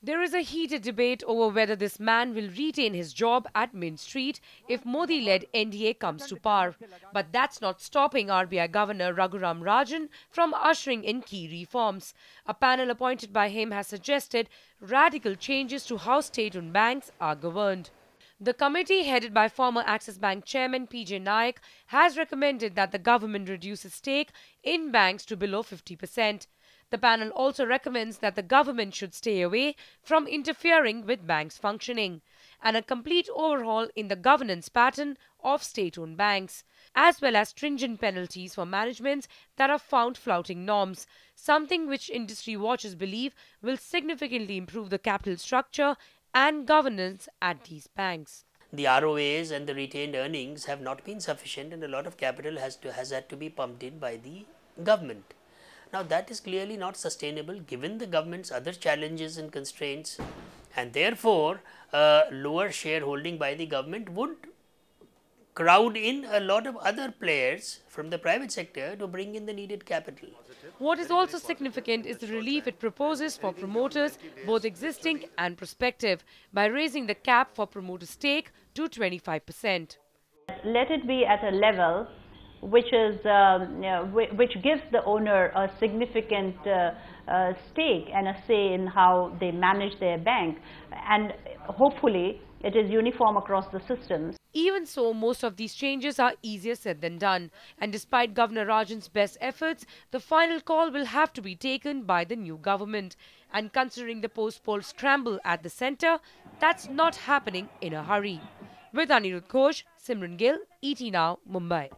There is a heated debate over whether this man will retain his job at Mint Street if Modi-led NDA comes to power. But that's not stopping RBI Governor Raghuram Rajan from ushering in key reforms. A panel appointed by him has suggested radical changes to how state-owned banks are governed. The committee, headed by former Axis Bank chairman PJ Nayak, has recommended that the government reduce its stake in banks to below 50%. The panel also recommends that the government should stay away from interfering with banks' functioning, and a complete overhaul in the governance pattern of state-owned banks, as well as stringent penalties for managements that are found flouting norms, something which industry watchers believe will significantly improve the capital structure and governance at these banks. The ROAs and the retained earnings have not been sufficient, and a lot of capital has had to be pumped in by the government. Now, that is clearly not sustainable given the government's other challenges and constraints, and therefore, lower shareholding by the government would crowd in a lot of other players from the private sector to bring in the needed capital. What is also significant is the relief it proposes for promoters, both existing and prospective, by raising the cap for promoter stake to 25%. Let it be at a level which gives the owner a significant stake and a say in how they manage their bank, and hopefully it is uniform across the systems. Even so, most of these changes are easier said than done, and despite Governor Rajan's best efforts, the final call will have to be taken by the new government. And considering the post-poll scramble at the centre, that's not happening in a hurry. With Anirudh Ghosh, Simran Gill, ET Now, Mumbai.